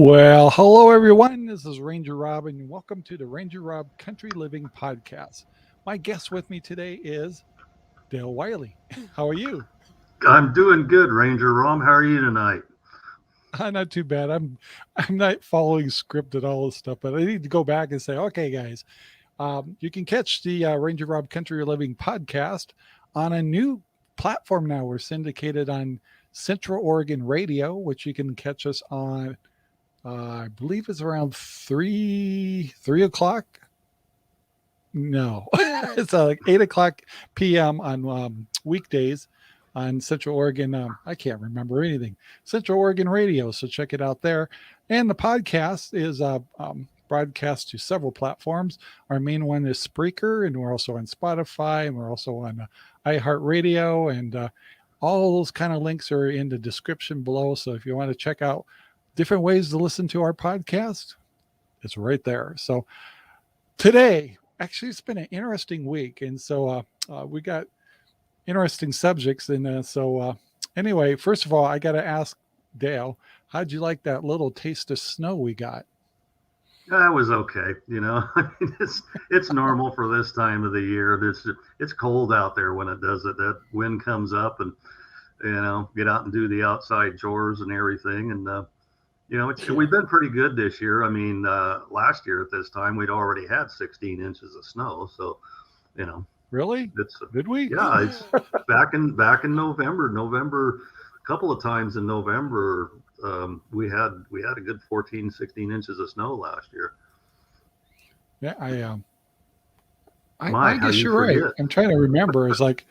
Well, hello everyone. This is Ranger Rob, and welcome to the Ranger Rob Country Living Podcast. My guest with me today is Dale Wiley. How are you? I'm doing good, Ranger Rom. How are you tonight? Not too bad. I'm not following script and all this stuff, but I need to go back and say, okay, guys, you can catch the Ranger Rob Country Living Podcast on a new platform now. We're syndicated on Central Oregon Radio, which you can catch us on. I believe it's around three o'clock. No, it's like 8 o'clock p.m. on weekdays on Central Oregon. I can't remember anything. Central Oregon Radio. So check it out there. And the podcast is broadcast to several platforms. Our main one is Spreaker, and we're also on Spotify, and we're also on iHeartRadio, and all those kind of links are in the description below. So if you want to check out different ways to listen to our podcast, it's right there. So today, actually, it's been an interesting week, and so we got interesting subjects. And anyway, first of all, I got to ask Dale, how'd you like that little taste of snow we got? That was okay. I mean, it's normal for this time of the year. It's cold out there when it does it. That wind comes up, and get out and do the outside chores and everything. And we've been pretty good this year. I mean, last year at this time we'd already had 16 inches of snow. So, Really? it's Did we? yeah, it's back in November, a couple of times in November. We had a good 14, 16 inches of snow last year. Yeah, I My, how guess you you're right. forget? I'm trying to remember. It's like,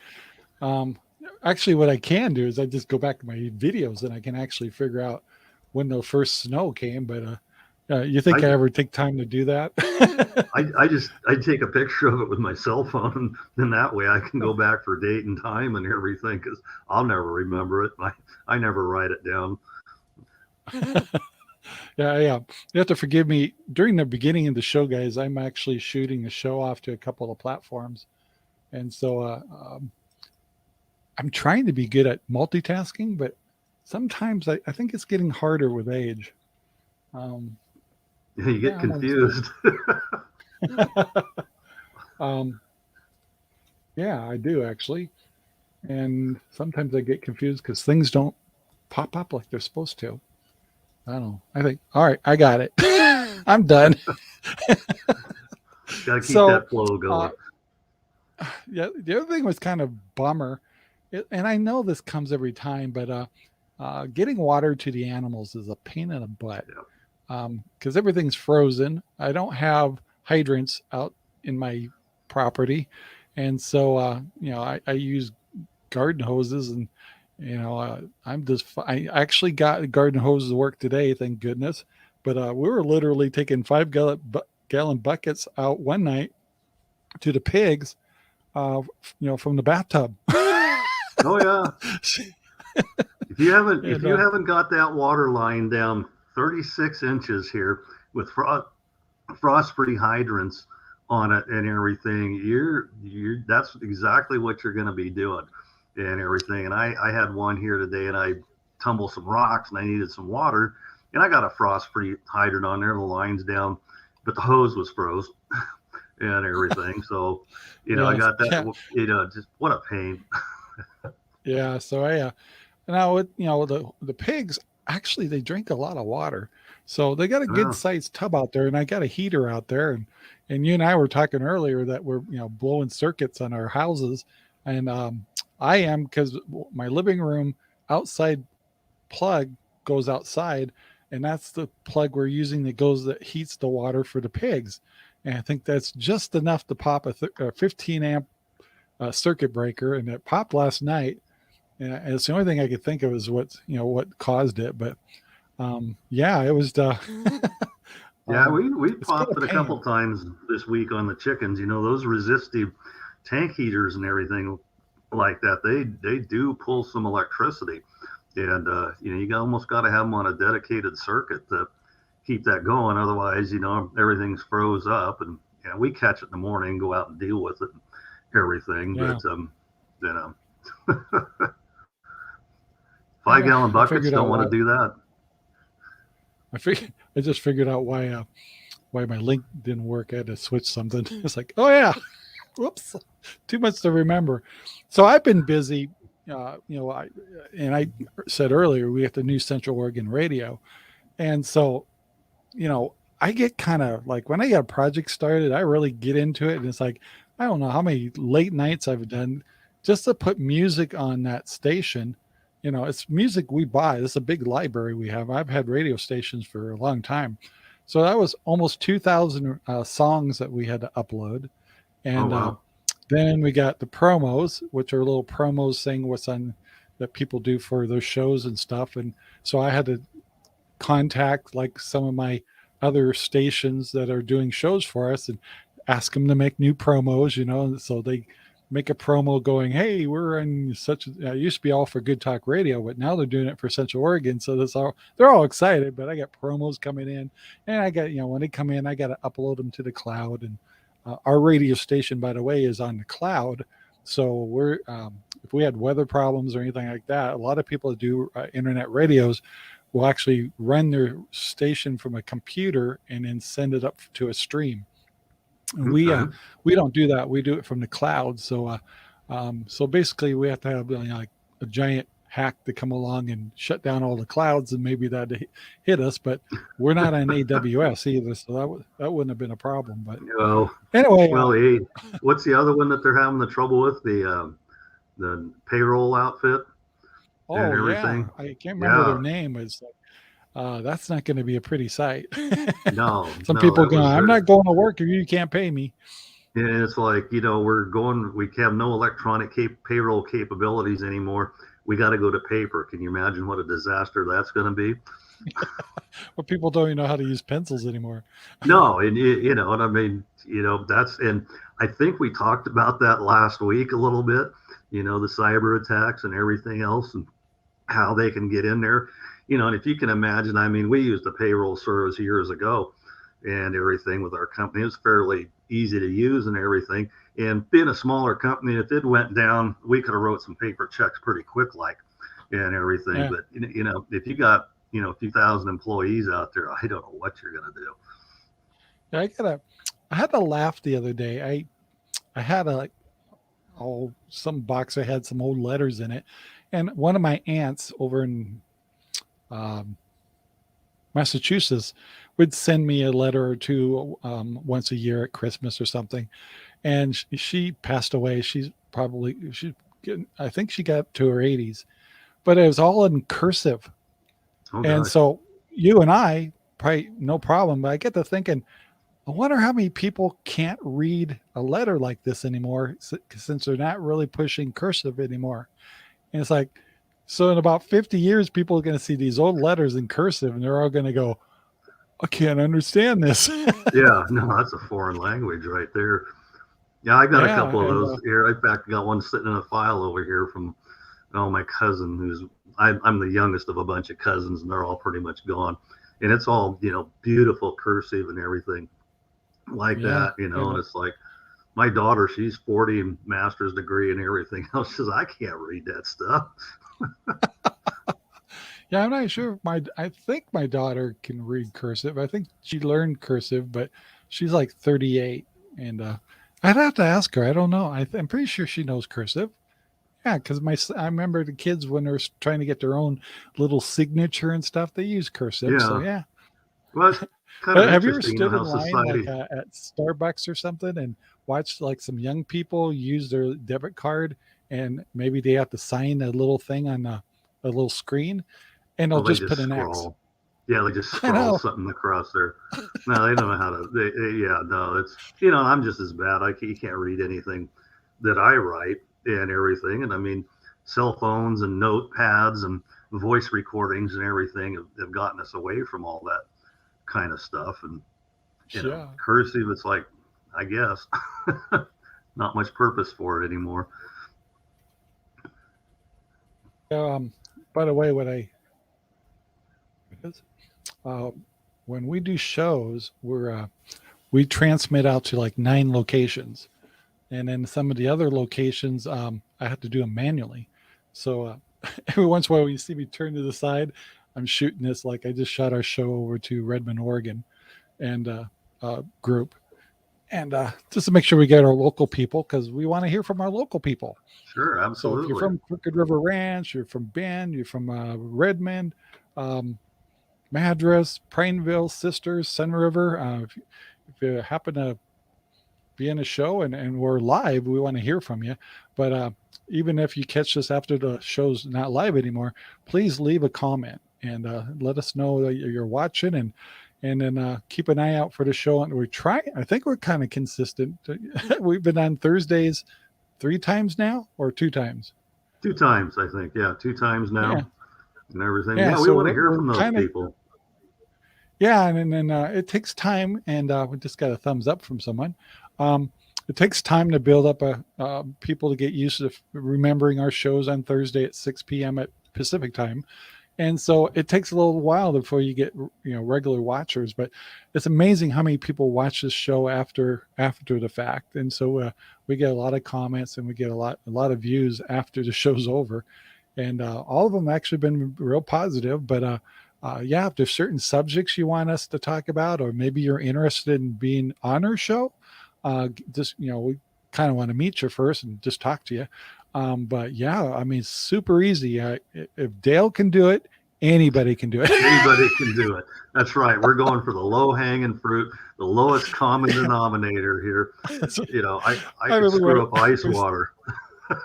um, actually, what I can do is I just go back to my videos and I can actually figure out when the first snow came. But you think I I ever take time to do that? I take a picture of it with my cell phone, and then that way I can go back for date and time and everything, because I'll never remember it. I never write it down. Yeah, yeah. You have to forgive me. During the beginning of the show, guys, I'm actually shooting a show off to a couple of platforms, and so I'm trying to be good at multitasking, but sometimes I think it's getting harder with age. Um, You get yeah, I'm on this. confused. Um, yeah, I do actually, and sometimes I get confused because things don't pop up like they're supposed to. I don't know. I think, all right, I got it. I'm done. Got to keep So, that flow uh, going. yeah, the other thing was kind of bummer, and I know this comes every time, but getting water to the animals is a pain in the butt Yeah. because everything's frozen. I don't have hydrants out in my property, and so I use garden hoses, and I actually got garden hoses to work today, thank goodness. But we were literally taking 5 gallon buckets out one night to the pigs, from the bathtub. Oh yeah. If you haven't if and you haven't got that water line down 36 inches here with frost-free hydrants on it and everything, you're that's exactly what you're going to be doing and everything. And I had one here today, and I tumbled some rocks, and I needed some water, and I got a frost-free hydrant on there. The line's down, but the hose was froze and everything. So, I yeah, got yeah, that. Just what a pain. yeah. So now the pigs actually they drink a lot of water, so they got a good Oh, sized tub out there, and I got a heater out there, and you and I were talking earlier that we're blowing circuits on our houses, and I am because my living room outside plug goes outside, and that's the plug we're using that heats the water for the pigs, and I think that's just enough to pop a 15 amp circuit breaker, and it popped last night. And it's the only thing I could think of is what caused it. But yeah, it was yeah, we it's been popped a it a couple pain. times this week on the chickens. Those resistive tank heaters and everything like that. They do pull some electricity, and you almost got to have them on a dedicated circuit to keep that going. Otherwise, everything's froze up, and we catch it in the morning, go out and deal with it, and everything. Yeah, But you know, yeah. 5 gallon I buckets figured don't out want to why. do that. I just figured out why my link didn't work. I had to switch something. It's like, oh yeah, whoops, too much to remember. So I've been busy. I said earlier we have the new Central Oregon radio, and so I get kind of like when I get a project started, I really get into it, and it's like I don't know how many late nights I've done just to put music on that station. It's music we buy. This is a big library we have. I've had radio stations for a long time, so that was almost 2,000 songs that we had to upload, Oh and wow. then we got the promos, which are little promos saying what's on that people do for those shows and stuff, and so I had to contact like some of my other stations that are doing shows for us and ask them to make new promos, so they make a promo going, hey, we're on such it used to be all for Good Talk Radio, but now they're doing it for Central Oregon. So they're all excited, but I got promos coming in, and I got, when they come in, I got to upload them to the cloud. And our radio station, by the way, is on the cloud. So if we had weather problems or anything like that, a lot of people that do internet radios will actually run their station from a computer and then send it up to a stream. And Okay. we don't do that. We do it from the cloud. So basically, we have to have like a giant hack to come along and shut down all the clouds, and maybe that hit us. But we're not on AWS either, so that wouldn't have been a problem. But Well, anyway, well, hey, what's the other one that they're having the trouble with? The payroll outfit and oh yeah, everything. I can't remember their Yeah. name. It's like, that's not going to be a pretty sight. No, Some no, people that going, was I'm not going to work if you can't pay me. and it's like, we have no electronic payroll capabilities anymore. We got to go to paper. Can you imagine what a disaster that's going to be? But people don't even know how to use pencils anymore. No, and you know what I mean. And I think we talked about that last week a little bit. The cyber attacks and everything else, and how they can get in there. And if you can imagine, I mean, we used a payroll service years ago, and everything with our company. It was fairly easy to use and everything. And being a smaller company, if it went down, we could have wrote some paper checks pretty quick, like, and everything. Yeah. But if you got a few thousand employees out there, I don't know what you're going to do. I had to laugh the other day. I had some box that had some old letters in it, and one of my aunts over in um, Massachusetts would send me a letter or two once a year at Christmas or something. And she passed away. I think she got to her 80s, but it was all in cursive. Oh And gosh, so you and I probably no problem, but I get to thinking, I wonder how many people can't read a letter like this anymore since they're not really pushing cursive anymore. And it's like, so in about 50 years, people are going to see these old letters in cursive and they're all going to go, I can't understand this. yeah, no, that's a foreign language right there. Yeah, I got a Yeah. couple of And those here. In fact, I got one sitting in a file over here from my cousin, I'm the youngest of a bunch of cousins, and they're all pretty much gone. And it's all beautiful cursive and everything like yeah. that. And And it's like my daughter, she's 40, master's degree and everything else. She says, I can't read that stuff. yeah, I'm not sure. I think my daughter can read cursive. I think she learned cursive, but she's like 38. And I'd have to ask her. I don't know. I'm pretty sure she knows cursive. Yeah, because I remember the kids when they're trying to get their own little signature and stuff, they use cursive. So Yeah. yeah. Well, it's kind of But have you ever interesting, stood in how line like society. at Starbucks or something and watched like some young people use their debit card and maybe they have to sign a little thing on a little screen and they'll Oh, they just just put an X. scroll. Yeah, they just I scroll know. something across there. No, they don't know how to. Yeah, no, it's I'm just as bad. You can't read anything that I write and everything. And I mean, cell phones and notepads and voice recordings and everything have gotten us away from all that kind of stuff. And Yeah. cursive, it's like, I guess, not much purpose for it anymore. Um, by the way, uh, when we do shows, we transmit out to like 9 locations, and then some of the other locations, I have to do them manually. So every once in a while, when you see me turn to the side, I'm shooting this like I just shot our show over to Redmond, Oregon, and group, and just to make sure we get our local people because we want to hear from our local people. Sure, So if you're absolutely. from Crooked River Ranch, you're from Bend, you're from Redmond, um, Madras, Prineville, Sisters, Sun River. If you happen to be in a show and we're live, we want to hear from you. But even if you catch this after the show's not live anymore, please leave a comment and let us know that you're watching and then keep an eye out for the show. And we're trying. I think we're kind of consistent. We've been on Thursdays 3 times now or 2 times. 2 times, I think. Yeah, 2 times Yeah, now and everything. yeah. Yeah, we So want to hear we're from those kind of people. yeah, and then it takes time, and we just got a thumbs up from someone. Um, it takes time to build up a people to get used to remembering our shows on Thursday at 6 p.m. at Pacific time, and so it takes a little while before you get regular watchers. But it's amazing how many people watch this show after the fact, and so we get a lot of comments and we get a lot of views after the show's over, and all of them actually been real positive. But yeah, if there's certain subjects you want us to talk about, or maybe you're interested in being on our show, just we kind of want to meet you first and just talk to you. But yeah, I mean, super easy. If Dale can do it, anybody can do it. Anybody can do it. That's right. We're going for the low hanging fruit, the lowest common denominator here. So, I I could remember screw when up ice water.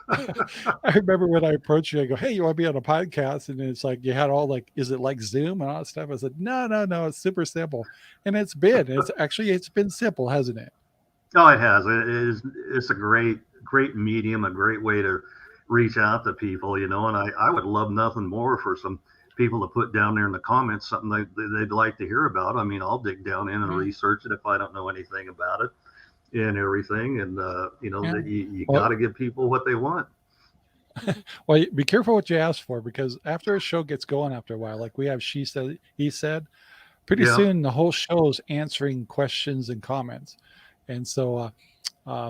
I remember when I approached you, I go, "Hey, you want to be on a podcast?" And it's like you had all like, "Is it like Zoom and all that stuff?" I said, "No, no, no. It's super simple," and it's been simple, hasn't it? Oh, it has. It's a great medium, a great way to reach out to people, and I would love nothing more for some people to put down there in the comments something they'd like to hear about. I mean, I'll dig down in and Yeah, research it if I don't know anything about it and everything. And, yeah. that you got Well, to give people what they want. well, be careful what you ask for because after a show gets going, after a while, like we have she said, he said, pretty Yeah, soon the whole show's answering questions and comments, and so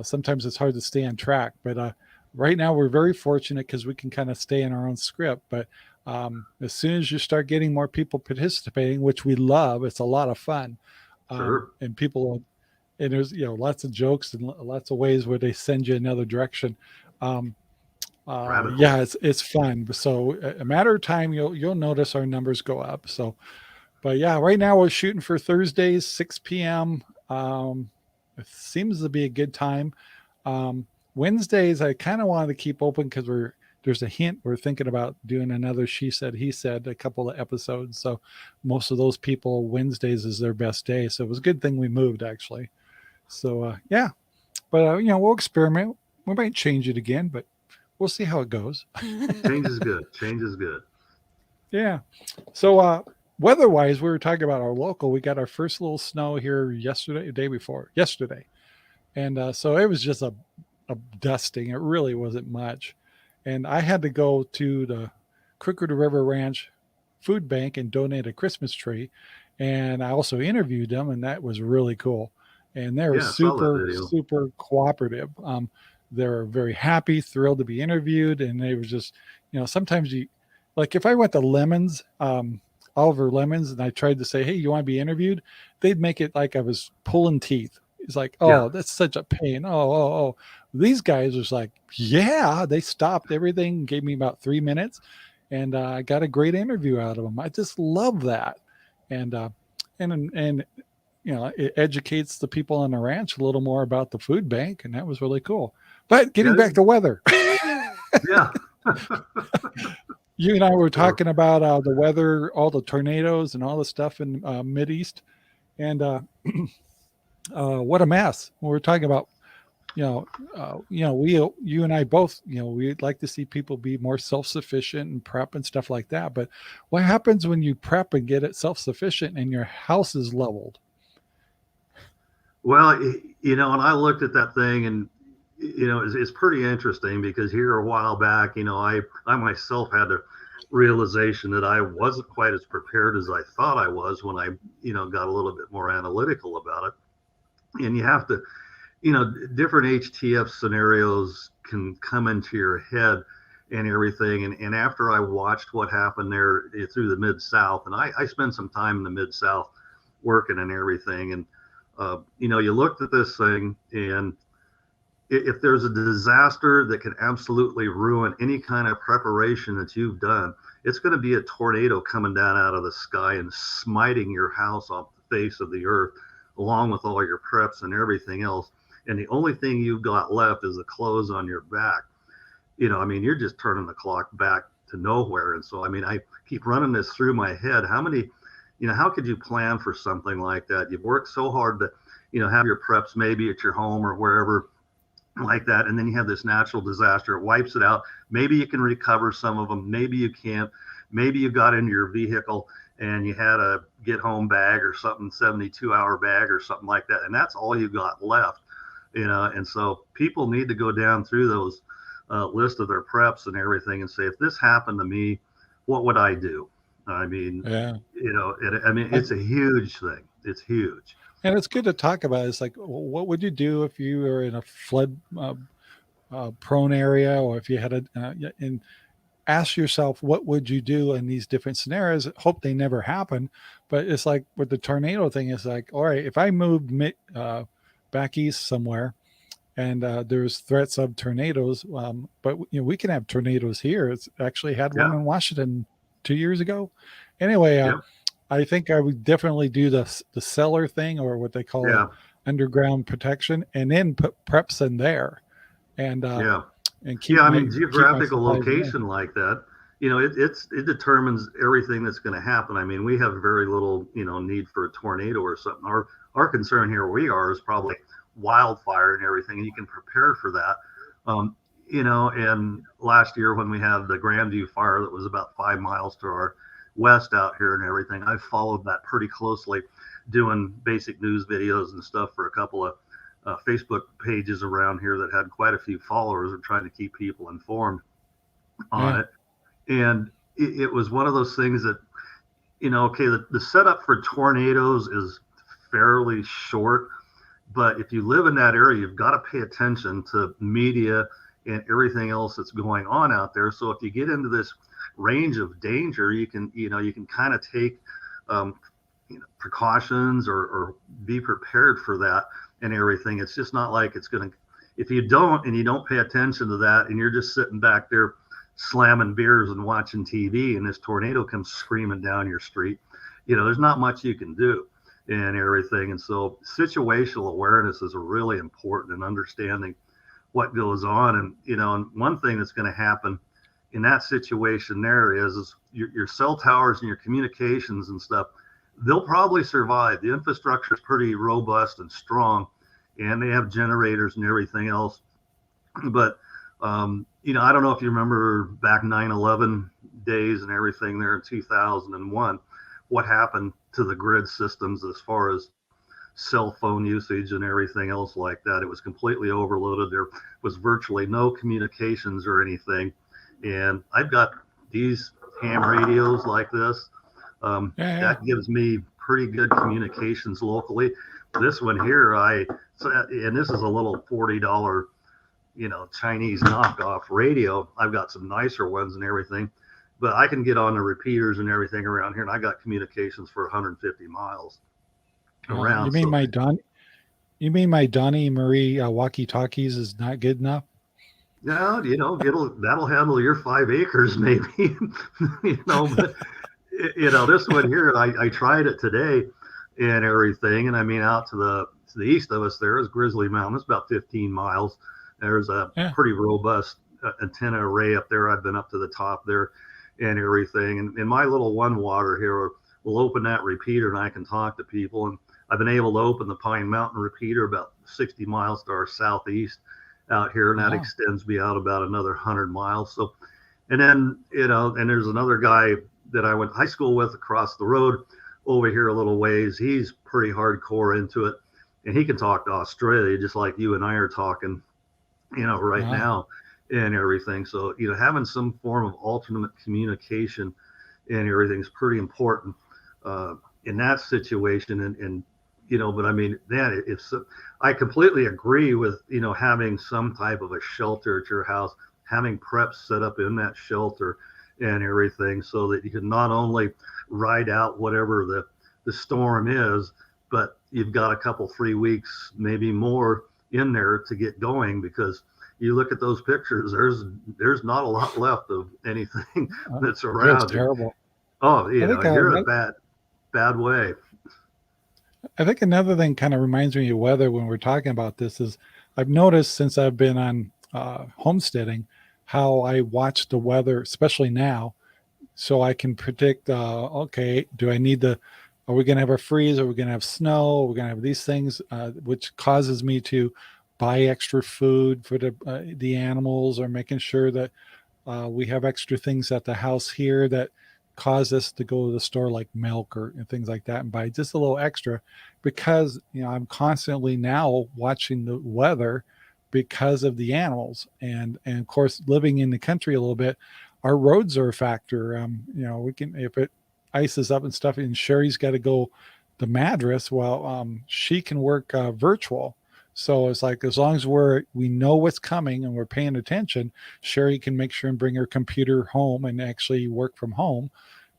sometimes it's hard to stay on track. But right now we're very fortunate because we can kind of stay in our own script. But as soon as you start getting more people participating, which we love, it's a lot of fun, sure. and people and there's lots of jokes and lots of ways where they send you another direction. Um, Rabbit yeah, hole. it's fun. So a matter of time, you'll notice our numbers go up. So, but yeah, right now we're shooting for Thursdays, 6 p.m. It seems to be a good time. Wednesdays, I kind of wanted to keep open because there's a hint we're thinking about doing another she said he said a couple of episodes. So most of those people Wednesdays is their best day. So it was a good thing we moved actually. So yeah, but we'll experiment. We might change it again, but we'll see how it goes. Change is good. Change is good. Yeah. So weather-wise, we were talking about our local. We got our first little snow here yesterday, the day before, yesterday, and so it was just a dusting. It really wasn't much, and I had to go to the Crooked River Ranch food bank and donate a Christmas tree, and I also interviewed them, and that was really cool. And they were Yeah, I saw that super video. super cooperative. They were very happy, thrilled to be interviewed, and they were just sometimes you like if I went to Lemons, Oliver Lemons, and I tried to say, "Hey, you want to be interviewed?" They'd make it like I was pulling teeth. It's like, Yeah, "Oh, that's such a pain." Oh. These guys was like, "Yeah." They stopped everything, gave me about 3 minutes, and I got a great interview out of them. I just love that, and and it educates the people on the ranch a little more about the food bank, and that was really cool. But getting yeah, back to weather, yeah. you and I were Sure. talking about the weather, all the tornadoes and all the stuff in Mid East, and what a mess. We were talking about, you and I both, we'd like to see people be more self sufficient and prep and stuff like that. But what happens when you prep and get it self sufficient and your house is leveled? Well, and I looked at that thing, and it's pretty interesting because here a while back, I myself had a realization that I wasn't quite as prepared as I thought I was when I, got a little bit more analytical about it. And you have to, different HTF scenarios can come into your head, and everything. And after I watched what happened there through the Mid-South, and I spent some time in the Mid-South working and everything. And, you looked at this thing, and if there's a disaster that can absolutely ruin any kind of preparation that you've done, it's going to be a tornado coming down out of the sky and smiting your house off the face of the earth, along with all your preps and everything else. And the only thing you've got left is the clothes on your back. You're just turning the clock back to nowhere. And so, I keep running this through my head. How could you plan for something like that? You've worked so hard to, have your preps maybe at your home or wherever like that. And then you have this natural disaster. It wipes it out. Maybe you can recover some of them. Maybe you can't. Maybe you got into your vehicle and you had a get home bag or something, 72-hour bag or something like that. And that's all you got left, And so people need to go down through those list of their preps and everything and say, if this happened to me, what would I do? Yeah. It's a huge thing. It's huge. And it's good to talk about. It's like, what would you do if you were in a flood prone area, or if you had and ask yourself, what would you do in these different scenarios? Hope they never happen. But it's like with the tornado thing, it's like, all right, if I moved back east somewhere, and there's threats of tornadoes, but we can have tornadoes here. It's actually had one in Washington 2 years ago. Anyway, I think I would definitely do the cellar thing, or what they call underground protection, and then put preps in there, and keep geographical location like that. It determines everything that's going to happen. We have very little need for a tornado or something. Our concern here where we are is probably wildfire and everything, and you can prepare for that. And last year when we had the Grandview fire that was about 5 miles to our west out here and everything, I followed that pretty closely, doing basic news videos and stuff for a couple of Facebook pages around here that had quite a few followers and trying to keep people informed on it. And it was one of those things that, the setup for tornadoes is fairly short, but if you live in that area, you've got to pay attention to media and everything else that's going on out there. So if you get into this range of danger, you can kind of take precautions or be prepared for that and everything. It's just not like it's going to, if you don't pay attention to that and you're just sitting back there slamming beers and watching TV and this tornado comes screaming down your street, there's not much you can do and everything. And so situational awareness is really important, and understanding what goes on. And, and one thing that's going to happen in that situation there is your cell towers and your communications and stuff, they'll probably survive. The infrastructure is pretty robust and strong, and they have generators and everything else. But, I don't know if you remember back 9/11 days and everything there in 2001, what happened to the grid systems as far as cell phone usage and everything else like that. It was completely overloaded. There was virtually no communications or anything. And I've got these ham radios like this. That gives me pretty good communications locally. This one here, and this is a little $40, Chinese knockoff radio. I've got some nicer ones and everything, but I can get on the repeaters and everything around here, and I got communications for 150 miles around. You mean my Donnie Marie walkie-talkies is not good enough? No, that'll handle your 5 acres maybe. But this one here, I tried it today and everything, and out to the east of us there is Grizzly Mountain. It's about 15 miles. There's a pretty robust antenna array up there. I've been up to the top there and everything. And in my little one water here, we'll open that repeater and I can talk to people. And I've been able to open the Pine Mountain repeater about 60 miles to our southeast out here. And that extends me out about another 100 miles. So, and then, and there's another guy that I went to high school with across the road over here a little ways. He's pretty hardcore into it. And he can talk to Australia just like you and I are talking, right now and everything. So, having some form of alternate communication and everything is pretty important in that situation. And but I completely agree with, having some type of a shelter at your house, having preps set up in that shelter and everything, so that you can not only ride out whatever the storm is, but you've got a couple 3 weeks, maybe more, in there to get going. Because you look at those pictures, there's not a lot left of anything that's It's around. terrible. Oh, I think you're in a bad way. I think another thing kind of reminds me of weather when we're talking about this is I've noticed since I've been on homesteading how I watch the weather, especially now, so I can predict. Okay, do I need the? Are we going to have a freeze? Are we going to have snow? Are we going to have these things, which causes me to buy extra food for the animals, or making sure that we have extra things at the house here that cause us to go to the store, like milk or and things like that, and buy just a little extra, because I'm constantly now watching the weather because of the animals, and of course living in the country a little bit, our roads are a factor. We can, if it ices up and stuff, and Sherry's got to go to Madras, well, she can work virtual. So it's like, as long as we know what's coming and we're paying attention, Sherry can make sure and bring her computer home and actually work from home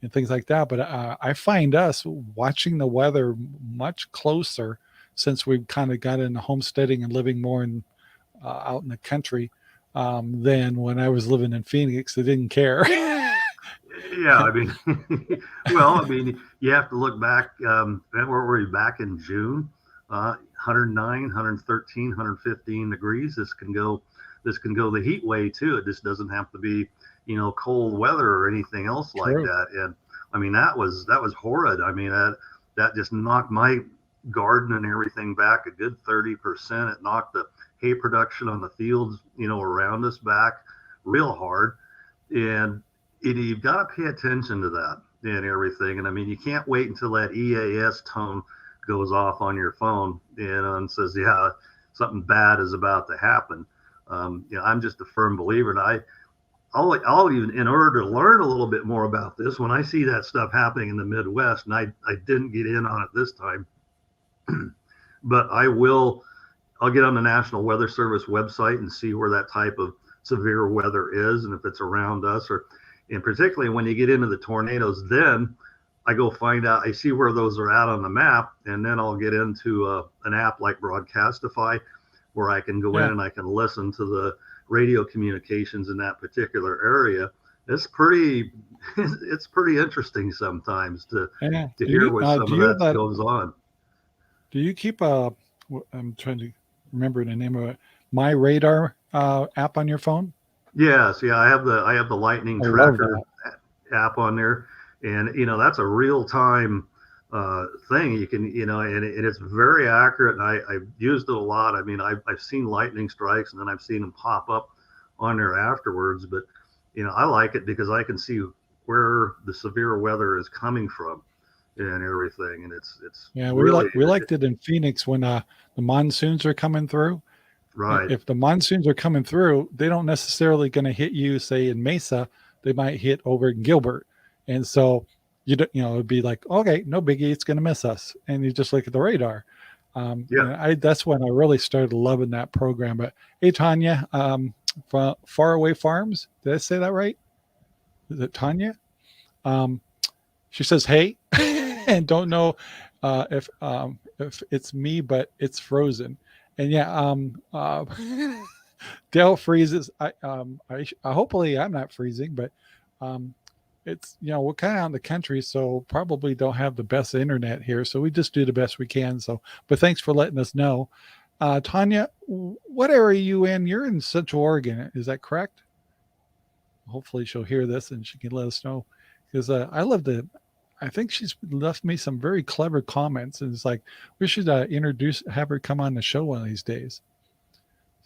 and things like that. But I find us watching the weather much closer since we've kind of got into homesteading and living more in out in the country, than when I was living in Phoenix. I didn't care. Yeah, I mean, well, I mean, you have to look back. Where were we back in June? 109, 113, 115 degrees. This can go. This can go the heat way too. It just doesn't have to be, cold weather or anything else like True. that. And I mean, that was horrid. I mean, that just knocked my garden and everything back a good 30%. It knocked the hay production on the fields, around us back real hard. And you've got to pay attention to that and everything. And I mean, you can't wait until that EAS tone goes off on your phone, and says, yeah, something bad is about to happen. I'm just a firm believer. And I'll even, in order to learn a little bit more about this, when I see that stuff happening in the Midwest, and I didn't get in on it this time, but I'll get on the National Weather Service website and see where that type of severe weather is, and if it's around us, and particularly when you get into the tornadoes, then I go find out, I see where those are at on the map, and then I'll get into an app like Broadcastify, where I can go in Yeah. and I can listen to the radio communications in that particular area. It's pretty, it's pretty interesting sometimes to Yeah. hear what some Do of you have that that? goes on. Do you keep I'm trying to remember the name of it. My Radar app on your phone. Yes, yeah, I have the lightning I love tracker that. app on there, and that's a real time thing. You can, and it's very accurate. And I've used it a lot. I mean, I've seen lightning strikes, and then I've seen them pop up on there afterwards. But I like it because I can see where the severe weather is coming from and everything, and it's Yeah, really we liked it in Phoenix when the monsoons are coming through. right. If the monsoons are coming through, they don't necessarily going to hit you, say in Mesa. They might hit over in Gilbert, and so it'd be like, okay, no biggie, it's going to miss us, and you just look at the radar. Yeah, That's when I really started loving that program. But hey, Tanya, from Faraway Farms, did I say that right? Is it Tanya? Um, she says, "Hey," and don't know if it's me, but it's frozen. And yeah, Dale freezes. Hopefully I'm not freezing, but um, it's we're kind of out in the country, so probably don't have the best internet here. So we just do the best we can. So, but thanks for letting us know. Tanya, what area are you in? You're in Central Oregon, is that correct? Hopefully she'll hear this and she can let us know, because I love the. I think she's left me some very clever comments, and it's like we should have her come on the show one of these days.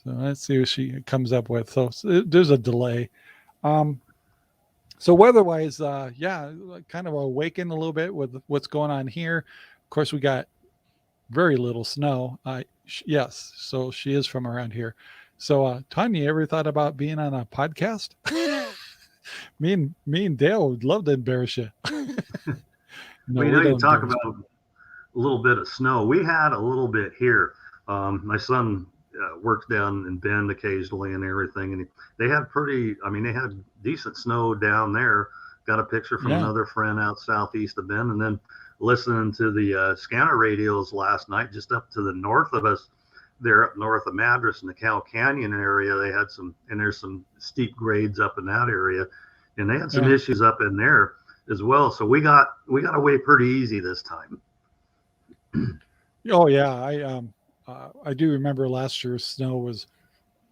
So let's see what she comes up with. So there's a delay. Um, so weather-wise, yeah, kind of awaken a little bit with what's going on here. Of course, we got very little snow. Yes, so she is from around here. So, Tanya, ever thought about being on a podcast? Me and Dale would love to embarrass you. No, well, we you don't talk embarrass. about a little bit of snow. We had a little bit here. My son worked down in Bend occasionally and everything. And they had they had decent snow down there. Got a picture from Yeah. another friend out southeast of Bend, and then listening to the scanner radios last night, just up to the north of us, there up north of Madras in the Cow Canyon area. They had there's some steep grades up in that area, and they had some Yeah. issues up in there as well. So we got away pretty easy this time. Oh yeah. I do remember last year's snow was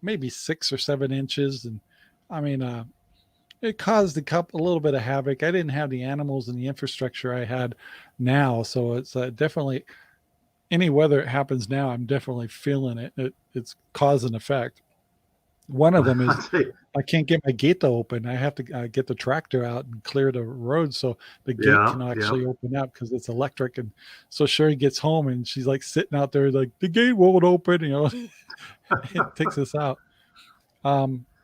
maybe 6 or 7 inches, and I mean, it caused a little bit of havoc. I didn't have the animals and the infrastructure I had now, so it's definitely any weather it happens now. I'm definitely feeling it. It's cause and effect. One of them is I can't get my gate to open. I have to get the tractor out and clear the road so the gate Yeah, can yeah. actually open up because it's electric. And so Sherry gets home and she's like sitting out there like the gate won't open. It takes us out.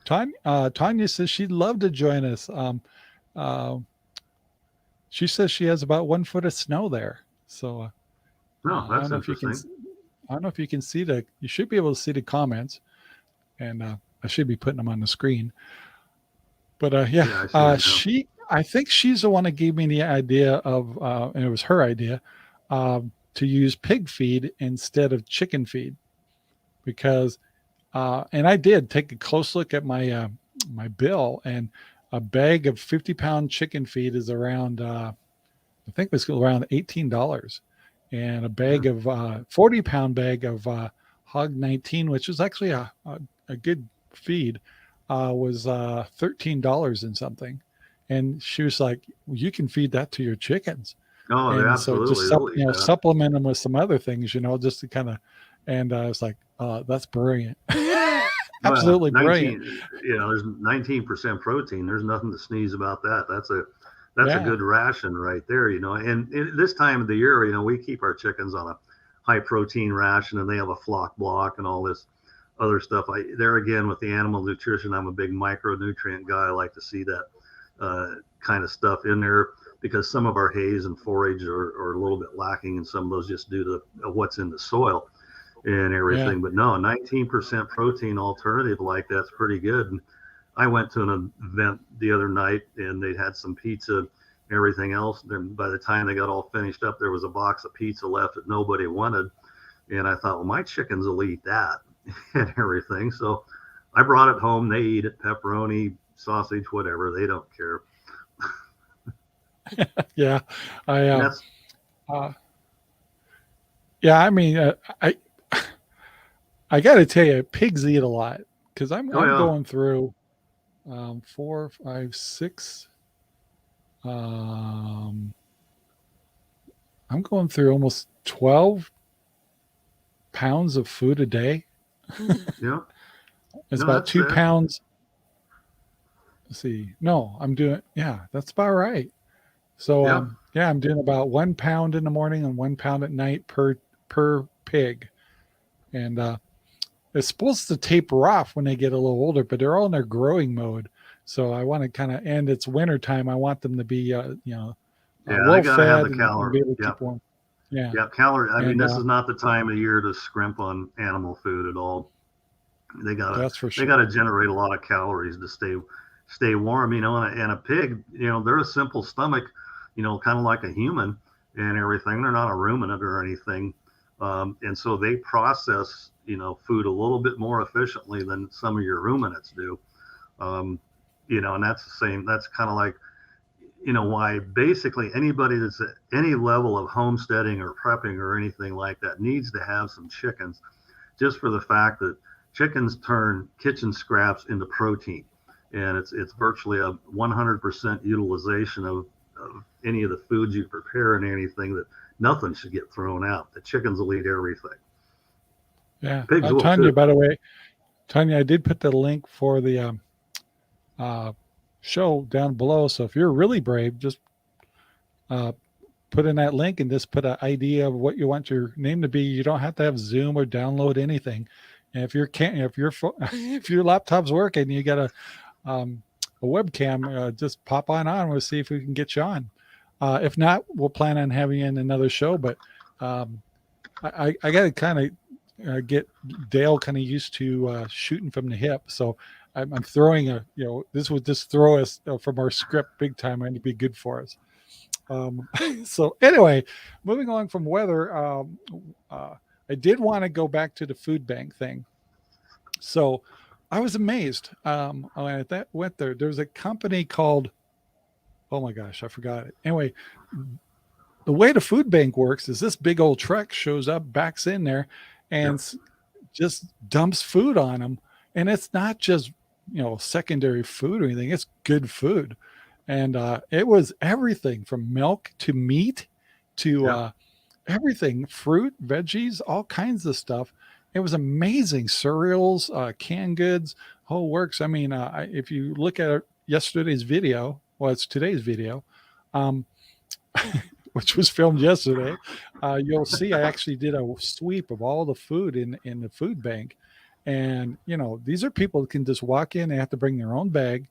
Tanya says she'd love to join us. Uh, she says she has about 1 foot of snow there. So No, I that's don't know if you can. interesting. I don't know if you can see the. You should be able to see the comments, and I should be putting them on the screen. But yeah, Yeah, I see it now. she. I think she's the one that gave me the idea of, and it was her idea, to use pig feed instead of chicken feed because, and I did take a close look at my bill, and a bag of 50-pound chicken feed is around, I think it was around $18, and a Yeah. bag of 40-pound bag of Hog 19, which is actually a good feed, was $13 and something. And she was like, well, "You can feed that to your chickens." Oh, they And so just absolutely. They'll eat that. supplement them with some other things, just to kind of. And I was like, "That's brilliant, Well, absolutely brilliant." 19, there's 19% protein. There's nothing to sneeze about that. That's a Yeah, good ration right there, And this time of the year, we keep our chickens on a high protein ration, and they have a flock block and all this other stuff. There again with the animal nutrition, I'm a big micronutrient guy. I like to see that kind of stuff in there because some of our hays and forage are a little bit lacking, and some of those just due to what's in the soil and yeah, everything. But no, 19% protein alternative like that's pretty good. And I went to an event the other night, and they had some pizza and everything else. Then by the time they got all finished up, there was a box of pizza left that nobody wanted. And I thought, well, my chickens will eat that and everything. So I brought it home. They eat it, pepperoni, sausage, whatever. They don't care. yeah. I And that's uh, yeah. I mean, I got to tell you, pigs eat a lot because oh I'm yeah, going through 4, 5, 6. Um, I'm going through almost 12 pounds of food a day. yeah. It's No, about that's two that. pounds. Let's see. No, I'm doing. Yeah, that's about right. So Yeah, yeah, I'm doing about 1 pound in the morning and 1 pound at night per pig, and it's supposed to taper off when they get a little older, but they're all in their growing mode. So I want to kind of, and it's winter time. I want them to be, yeah. They well got to have fed the and calorie. be able to Yeah, keep warm. Yeah. yeah. Calorie. I mean, And this is not the time of year to scrimp on animal food at all. They gotta that's for they sure. gotta generate a lot of calories to stay warm. And a pig, they're a simple stomach, kind of like a human and everything. They're not a ruminant or anything, and so they process food a little bit more efficiently than some of your ruminants do. Um, and that's the same. That's kind of like why basically anybody that's at any level of homesteading or prepping or anything like that needs to have some chickens, just for the fact that chickens turn kitchen scraps into protein, and it's virtually a 100% utilization of any of the foods you prepare and anything that nothing should get thrown out. The chickens will eat everything. Yeah. Pigs will Tanya, too. by the way, Tanya, I did put the link for the uh, show down below. So if you're really brave, just uh, put in that link and just put an idea of what you want your name to be. You don't have to have Zoom or download anything. And if your if your laptop's working, you got a webcam, just pop on. We'll see if we can get you on. If not, we'll plan on having you in another show. But I got to kind of get Dale kind of used to shooting from the hip. So I'm throwing this would just throw us from our script big time and it'd be good for us. So anyway, moving along from weather, I did want to go back to the food bank thing. So I was amazed when I went there. There was a company called, oh my gosh, I forgot it. Anyway, the way the food bank works is this big old truck shows up, backs in there, Yeah. and just dumps food on them. And it's not just secondary food or anything; it's good food. And it was everything from milk to meat to Yeah. everything, fruit, veggies, all kinds of stuff. It was amazing. Cereals, canned goods, whole works. I mean, if you look at yesterday's video, well, it's today's video, um, which was filmed yesterday, you'll see I actually did a sweep of all the food in the food bank. And, these are people that can just walk in, they have to bring their own bag.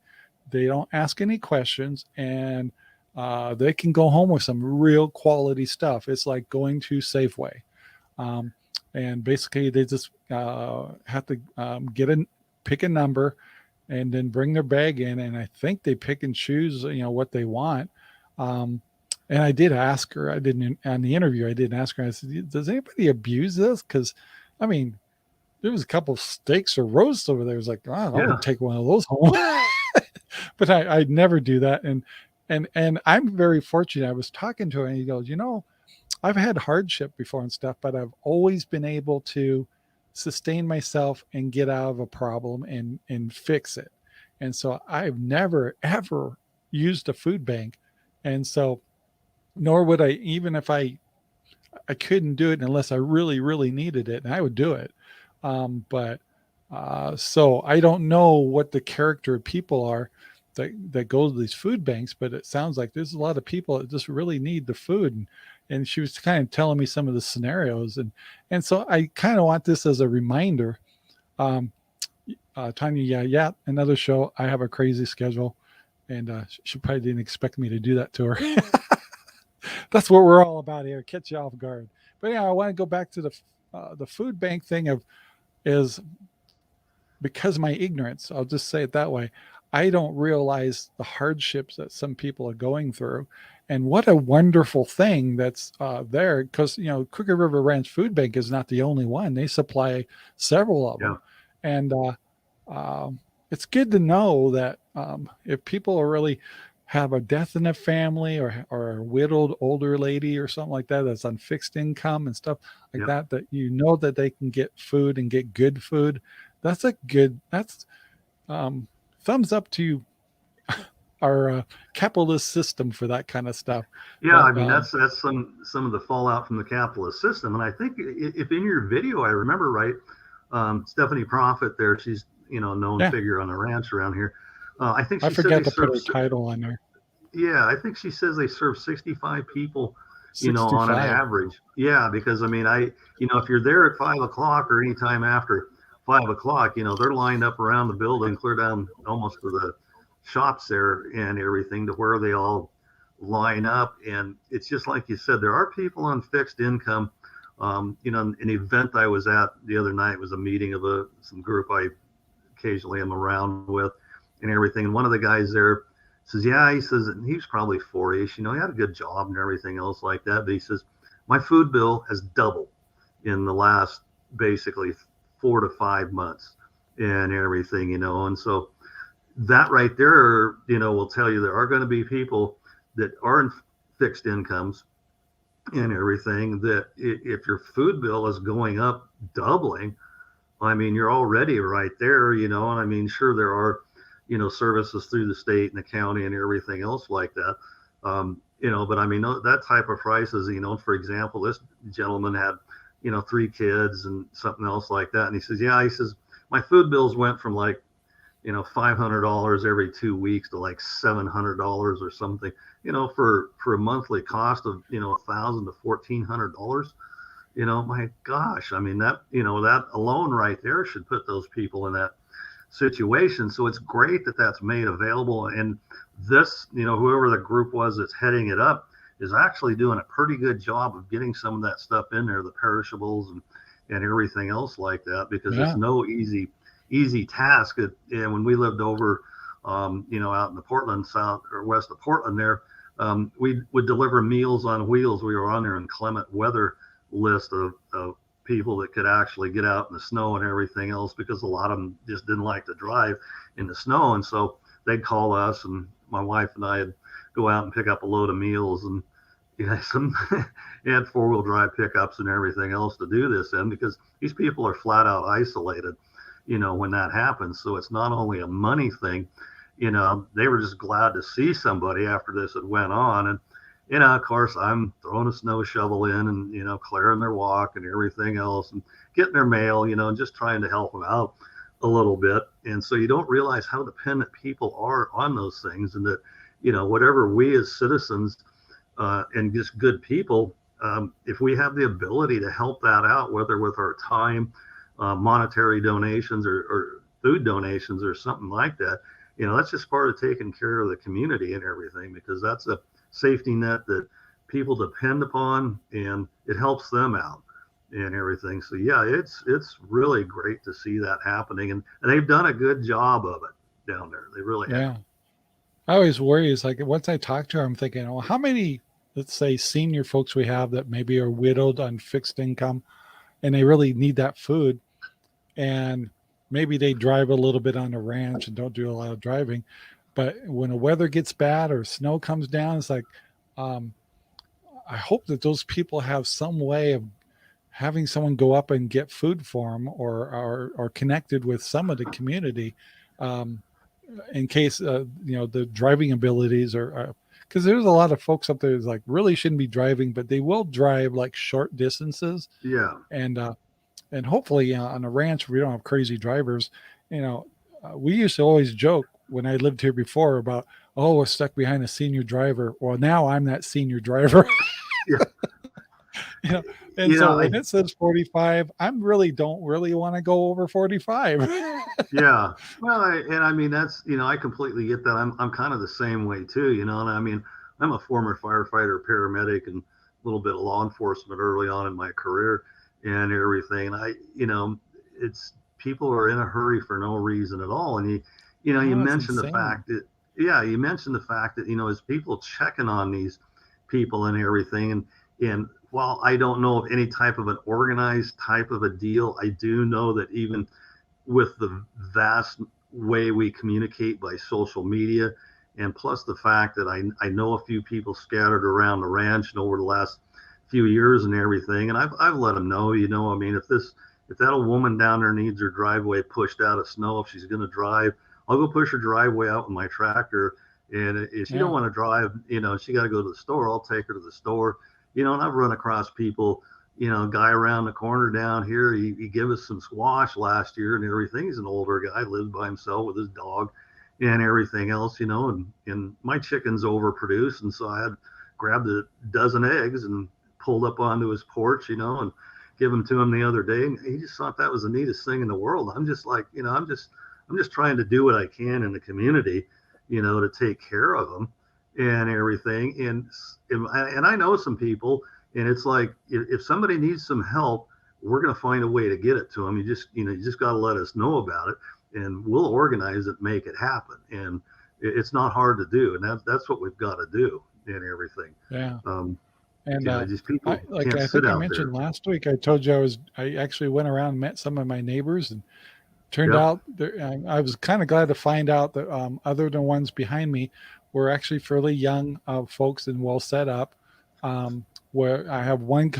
They don't ask any questions, and they can go home with some real quality stuff. It's like going to Safeway. Um, and basically, they just have to pick a number and then bring their bag in. And I think they pick and choose, what they want. Um, and I did ask her, I didn't, on the interview, I didn't ask her, I said, does anybody abuse this? Because, I mean, there was a couple of steaks or roasts over there. I was like, wow, I Yeah. would take one of those home. But I'd never do that. And I'm very fortunate. I was talking to her and he goes, I've had hardship before and stuff, but I've always been able to sustain myself and get out of a problem and fix it. And so I've never ever used a food bank. And so nor would I, even if I couldn't do it unless I really, really needed it, and I would do it. But so I don't know what the character of people are that go to these food banks, but it sounds like there's a lot of people that just really need the food. And she was kind of telling me some of the scenarios, and so I kind of want this as a reminder. Um, Tanya, yeah, another show. I have a crazy schedule, and she probably didn't expect me to do that to her. That's what we're all about here, catch you off guard. But yeah, I want to go back to the food bank thing of is because of my ignorance. I'll just say it that way. I don't realize the hardships that some people are going through, and what a wonderful thing that's there. Because Crooked River Ranch Food Bank is not the only one; they supply several of Yeah. them, and it's good to know that if people are really have a death in a family or a widowed older lady or something like that that's on fixed income and stuff like Yeah. that, that that they can get food and get good food. That's thumbs up to our capitalist system for that kind of stuff. Yeah, But I mean that's some of the fallout from the capitalist system, and I think if in your video I remember right, Stephanie Prophet there, she's known yeah, figure on the ranch around here. I think I she said they forgot to put serve. her title on there. Yeah, I think she says they serve 65 people, on an 65. average. Yeah, because I mean, if you're there at 5 o'clock or anytime after 5 o'clock, they're lined up around the building, clear down almost to the shops there and everything to where they all line up. And it's just like you said, there are people on fixed income. An event I was at the other night was a meeting of some group I occasionally am around with and everything. And one of the guys there says, yeah, he says, and he was probably 40ish, he had a good job and everything else like that. But he says, my food bill has doubled in the last basically 4 to 5 months and everything, And so that right there, will tell you there are going to be people that are in fixed incomes and everything that if your food bill is going up, doubling, I mean, you're already right there, and I mean, sure, there are, services through the state and the county and everything else like that. But I mean, that type of prices, for example, this gentleman had, 3 kids and something else like that. And he says, yeah, he says, my food bills went from like, $500 every 2 weeks to like $700 or something, for a monthly cost of, $1,000 to $1,400. My gosh, I mean, that alone right there should put those people in that situation. So it's great that that's made available. And this, whoever the group was that's heading it up is actually doing a pretty good job of getting some of that stuff in there, the perishables and everything else like that, because it's Yeah. no easy task. And when we lived over, out in the Portland south or west of Portland there, we would deliver Meals on Wheels. We were on their inclement weather list of people that could actually get out in the snow and everything else, because a lot of them just didn't like to drive in the snow. And so they'd call us, and my wife and I'd go out and pick up a load of meals. And some had 4-wheel drive pickups and everything else to do this in, because these people are flat out isolated, when that happens. So it's not only a money thing, they were just glad to see somebody after this had went on. And, of course, I'm throwing a snow shovel in and, clearing their walk and everything else, and getting their mail, and just trying to help them out a little bit. And so you don't realize how dependent people are on those things, and that, whatever we as citizens and just good people, if we have the ability to help that out, whether with our time, monetary donations, or food donations or something like that, that's just part of taking care of the community and everything, because that's a safety net that people depend upon, and it helps them out and everything. So yeah, it's really great to see that happening, and they've done a good job of it down there. They really have. Yeah. I always worry is like once I talk to her, I'm thinking, well, how many, let's say, senior folks we have that maybe are widowed on fixed income and they really need that food, and maybe they drive a little bit on the ranch and don't do a lot of driving, but when the weather gets bad or snow comes down, it's like, um, I hope that those people have some way of having someone go up and get food for them, or connected with some of the community, um, in case the driving abilities are, because there's a lot of folks up there that's like really shouldn't be driving, but they will drive like short distances. Yeah. And uh, and hopefully, on a ranch we don't have crazy drivers. We used to always joke when I lived here before about, oh, we're stuck behind a senior driver. Well, now I'm that senior driver. Yeah. you know and You so know, when it says 45, I'm really don't really want to go over 45. Yeah. Well, I mean, that's, I completely get that. I'm kind of the same way too, and I mean, I'm a former firefighter, paramedic, and a little bit of law enforcement early on in my career and everything. And it's people are in a hurry for no reason at all. And you Oh, it's mentioned the insane. fact that, yeah, you mentioned the fact that, as people checking on these people and everything. And while I don't know of any type of an organized type of a deal, I do know that even with the vast way we communicate by social media, and plus the fact that I know a few people scattered around the ranch and over the last few years and everything, and I've let them know, I mean, if that old woman down there needs her driveway pushed out of snow, if she's going to drive, I'll go push her driveway out with my tractor. And if she don't Yeah. want to drive, she got to go to the store, I'll take her to the store. And I've run across people, guy around the corner down here. He gave us some squash last year and everything. He's an older guy, lives by himself with his dog and everything else, and my chickens overproduced. And so I had grabbed a dozen eggs and pulled up onto his porch, and give them to him the other day. And he just thought that was the neatest thing in the world. I'm just like, I'm just trying to do what I can in the community, to take care of them and everything. And I know some people, and it's like, if somebody needs some help, we're going to find a way to get it to them. You just got to let us know about it, and we'll organize it, make it happen. And it's not hard to do, and that's what we've got to do and everything. Yeah. Um, And these people can't I sit think I out there. mentioned last week, I told you I actually went around and met some of my neighbors, and turned Yep. out I was kind of glad to find out that, other than ones behind me, were actually fairly young folks and well set up. Where I have one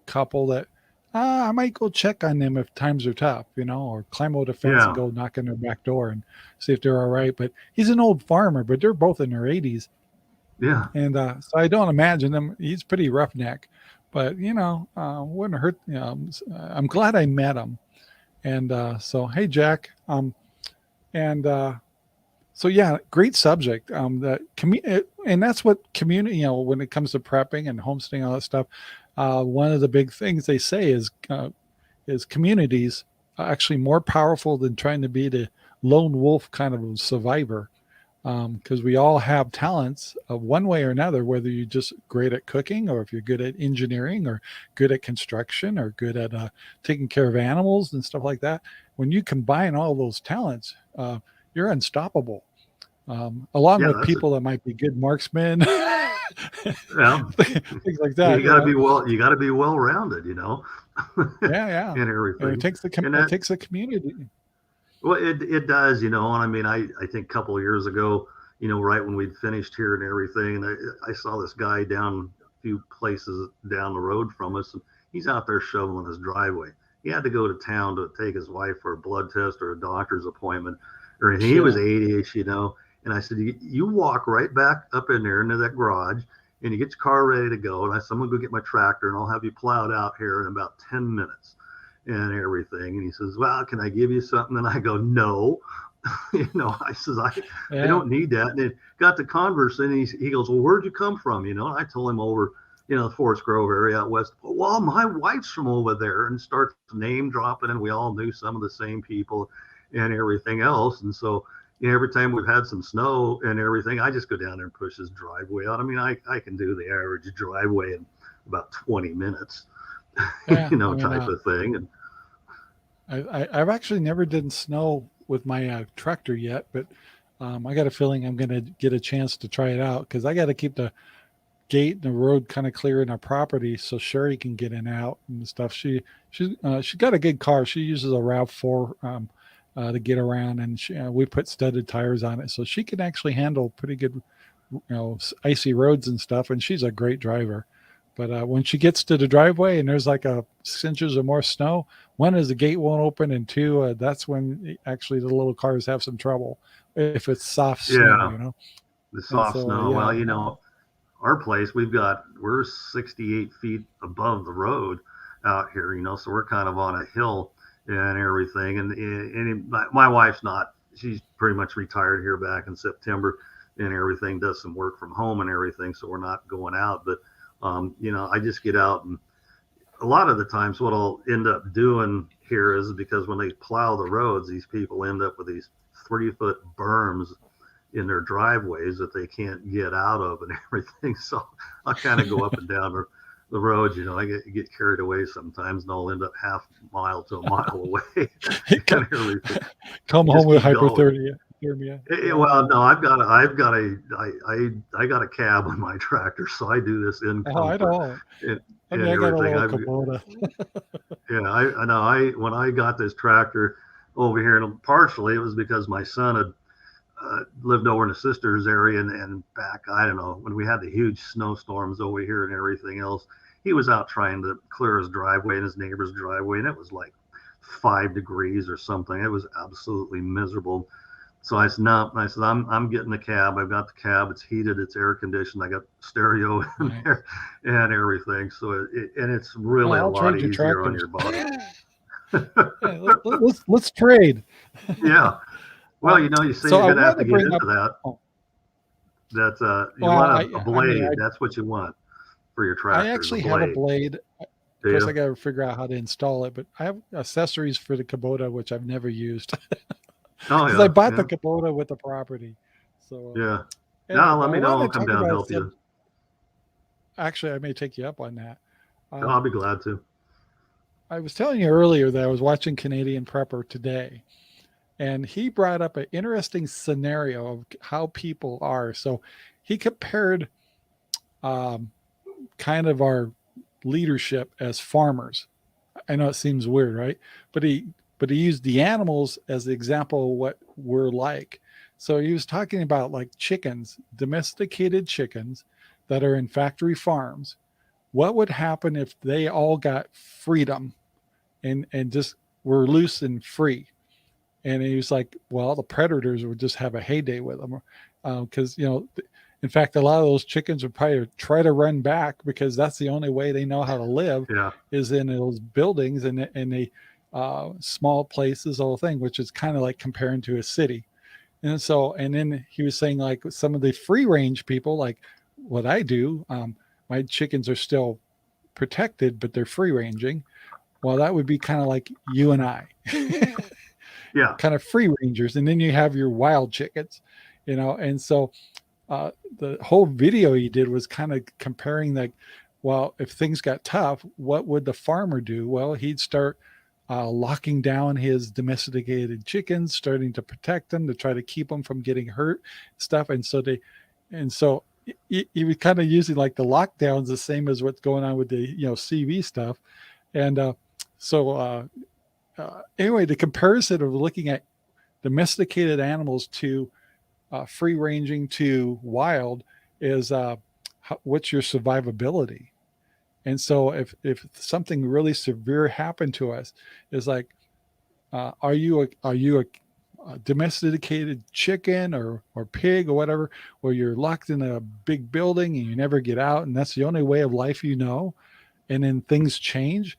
couple that I might go check on them if times are tough, or climb over the fence and Yeah. go knock on their back door and see if they're all right. But he's an old farmer, but they're both in their 80s. Yeah. And so I don't imagine him. He's pretty roughneck, but wouldn't hurt. I'm glad I met him. And so, hey, Jack. And so, yeah, great subject. And that's what community. When it comes to prepping and homesteading, all that stuff. One of the big things they say is communities are actually more powerful than trying to be the lone wolf kind of survivor. because we all have talents of one way or another, whether you're just great at cooking or if you're good at engineering or good at construction or good at taking care of animals and stuff like that. When you combine all those talents, you're unstoppable. Along Yeah, with people that might be good marksmen, yeah. things like that. You got to be well. You got to be well rounded, Yeah, yeah. and And everything. And it that, takes a community. well, it does, And I mean, I think a couple of years ago, right when we'd finished here and everything, and I saw this guy down a few places down the road from us, and he's out there shoveling his driveway. He had to go to town to take his wife for a blood test or a doctor's appointment or anything. He was Yeah. 80ish. And I said, you walk right back up in there into that garage and you get your car ready to go. And I said, I'm going to go get my tractor and I'll have you plowed out here in about 10 minutes and everything. And he says, well, can I give you something? And I go, no. I says, I Yeah. don't need that. And it got to converse and he goes, well, where'd you come from? And I told him over, the Forest Grove area out west. Well, my wife's from over there, and starts name dropping, and we all knew some of the same people and everything else. And so, every time we've had some snow and everything, I just go down there and push his driveway out. I mean, I can do the average driveway in about 20 minutes, Yeah. I mean, type of thing. And I've actually never done snow with my tractor yet, but I got a feeling I'm going to get a chance to try it out because I got to keep the gate and the road kind of clear in our property so Sherry can get in and out and stuff. She got a good car. She uses a Rav4 to get around, and we put studded tires on it, so she can actually handle pretty good, icy roads and stuff. And she's a great driver. But when she gets to the driveway and there's like 6 inches or more snow, one is the gate won't open, and two, that's when actually the little cars have some trouble if it's soft snow, yeah, the And soft so, snow. yeah, Well, our place, we're 68 feet above the road out here, so we're kind of on a hill and everything. And my wife's not, she's pretty much retired here back in September and everything, does some work from home and everything. So we're not going out, but, I just get out, and a lot of the times what I'll end up doing here is because when they plow the roads, these people end up with these 3-foot berms in their driveways that they can't get out of and everything. So I kind of go up and down the roads. I get carried away sometimes, and I'll end up half a mile to a mile away and everything. come home Just with keep going. hypothermia. Well, no, I got a cab on my tractor, so I do this in Oh, I comfort don't. and, I mean, and I got a everything. little Kubota. Yeah, I know. When I got this tractor over here, and partially it was because my son had lived over in the sisters area, and back, I don't know, when we had the huge snowstorms over here and everything else, he was out trying to clear his driveway and his neighbor's driveway, and it was like 5 degrees or something. It was absolutely miserable. So I said, no, I said, I'm getting the cab. I've got the cab. It's heated. It's air conditioned. I got stereo in Right. there and everything. So and it's really a I'll lot trade your easier on tractors. your body. Yeah, let's trade. Yeah. Well, you say So you're I going to have wanted to to get bring up. into that. Oh, That you well, want a I mean, blade. That's what you want for your I tractor, the actually have a blade. blade. Of Do course, I you? got to figure out how to install it, but I have accessories for the Kubota, which I've never used Oh because I yeah, bought the yeah, Kubota with the property. So yeah. anyway, Now but let I me know. I'll wanted to come talk down and about help you. actually, I may take you up on that. I'll Um, be glad to. I was telling you earlier that I was watching Canadian Prepper today, and he brought up an interesting scenario of how people are. So he compared um, kind of our leadership as farmers. I know it seems weird, right? But he used the animals as the example of what we're like. So he was talking about like chickens, domesticated chickens that are in factory farms. What would happen if they all got freedom and just were loose and free? And he was like, well, the predators would just have a heyday with them because in fact, a lot of those chickens would probably try to run back because that's the only way they know how to live Yeah, is in those buildings and the small places, the whole thing, which is kind of like comparing to a city. And then he was saying like some of the free range people, like what I do, my chickens are still protected, but they're free ranging. Well, that would be kind of like you and I, yeah, kind of free rangers. And then you have your wild chickens. And so the whole video he did was kind of comparing like, well, if things got tough, what would the farmer do? Well, he'd start locking down his domesticated chickens, starting to protect them to try to keep them from getting hurt, stuff. And so he was kind of using like the lockdowns, the same as what's going on with the CV stuff. And anyway, the comparison of looking at domesticated animals to free ranging to wild is what's your survivability? And so if something really severe happened to us, is like, are you a domesticated chicken or pig or whatever, where you're locked in a big building and you never get out, and that's the only way of life and then things change,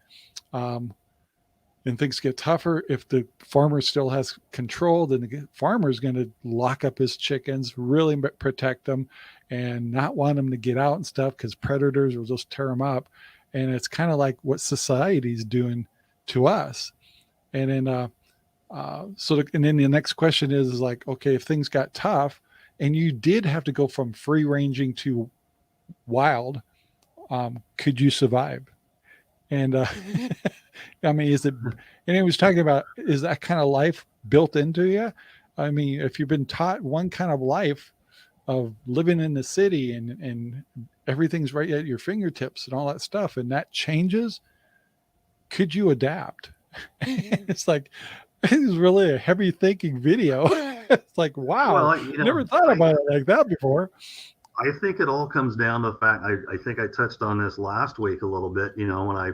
um, and things get tougher. If the farmer still has control, then the farmer is going to lock up his chickens, really protect them, and not want them to get out and stuff because predators will just tear them up. And it's kind of like what society's doing to us. And then, and then the next question is like, okay, if things got tough and you did have to go from free ranging to wild, could you survive? And I mean, and he was talking about, is that kind of life built into you? I mean, if you've been taught one kind of life of living in the city and everything's right at your fingertips and all that stuff, and that changes, could you adapt? It's like, it's really a heavy thinking video. It's like, wow, Well, never thought about it like that before. I think it all comes down to the fact. I think I touched on this last week a little bit. When I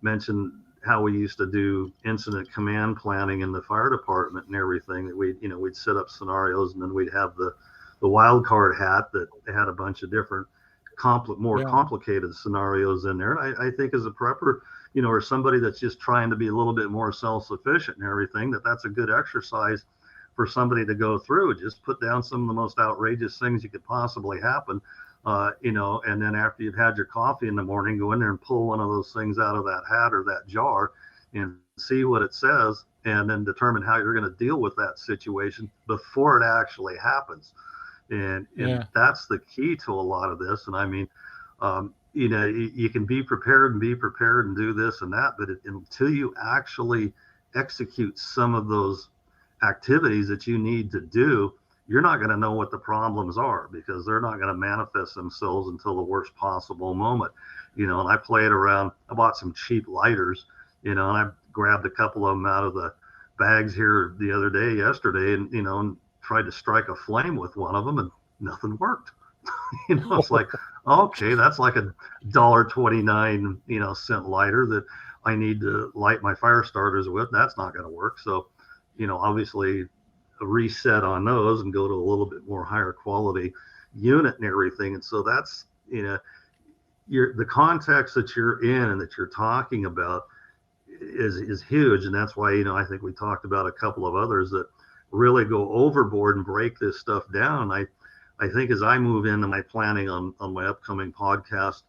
mentioned how we used to do incident command planning in the fire department and everything, that we'd set up scenarios, and then we'd have the wild card hat that had a bunch of different more complicated scenarios in there. And I think as a prepper, or somebody that's just trying to be a little bit more self-sufficient and everything, that's a good exercise for somebody to go through. Just put down some of the most outrageous things you could possibly happen, and then after you've had your coffee in the morning, go in there and pull one of those things out of that hat or that jar and see what it says, and then determine how you're going to deal with that situation before it actually happens. And that's the key to a lot of this. And I mean, you can be prepared and do this and that, but until you actually execute some of those activities that you need to do, you're not going to know what the problems are, because they're not going to manifest themselves until the worst possible moment. And I played around. I bought some cheap lighters, and I grabbed a couple of them out of the bags here yesterday, and tried to strike a flame with one of them, and nothing worked. It's like, okay, that's like $1.29, cent lighter that I need to light my fire starters with. That's not going to work. So, obviously a reset on those and go to a little bit more higher quality unit and everything. And so that's, the context that you're in and that you're talking about is huge. And that's why, I think we talked about a couple of others that really go overboard and break this stuff down. I think as I move into my planning on my upcoming podcast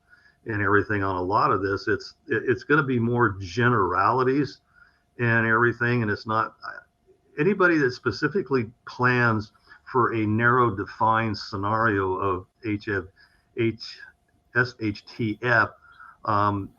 and everything on a lot of this, it's going to be more generalities and everything. And it's not anybody that specifically plans for a narrow defined scenario of SHTF.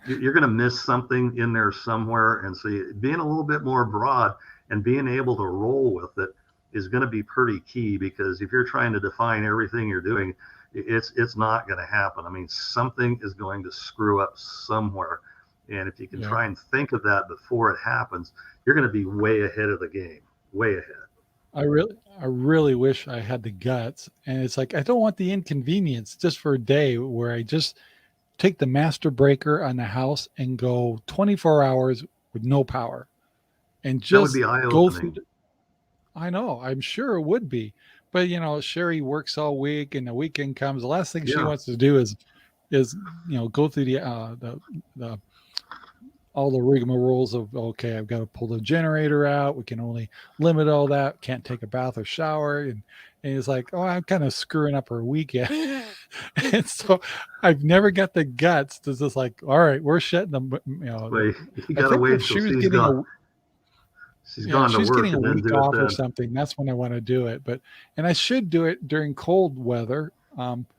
You're going to miss something in there somewhere. And so being a little bit more broad and being able to roll with it is going to be pretty key, because if you're trying to define everything you're doing, it's not going to happen. I mean, something is going to screw up somewhere. And if you can try and think of that before it happens, you're going to be way ahead of the game, way ahead. I really wish I had the guts. And it's like, I don't want the inconvenience just for a day where I just take the master breaker on the house and go 24 hours with no power and just that would be go through. eye-opening. I know, I'm sure it would be. But, Sherry works all week and the weekend comes. The last thing she wants to do is go through the all the rigmaroles of, okay, I've got to pull the generator out. We can only limit all that. Can't take a bath or shower. And it's like, oh, I'm kind of screwing up her weekend. And so I've never got the guts to just like, all right, we're shutting them. You got to wait till she's gone. She's Yeah, gone to she's work getting a and then week do it off or then. something. That's when I want to do it. And I should do it during cold weather.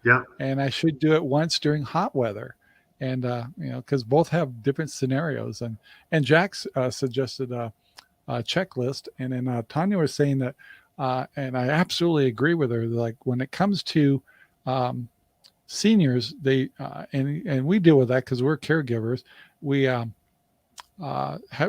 Yeah. And I should do it once during hot weather. And, because both have different scenarios. And Jack's suggested a checklist. And then Tanya was saying that, and I absolutely agree with her. Like when it comes to um, seniors, and we deal with that because we're caregivers. We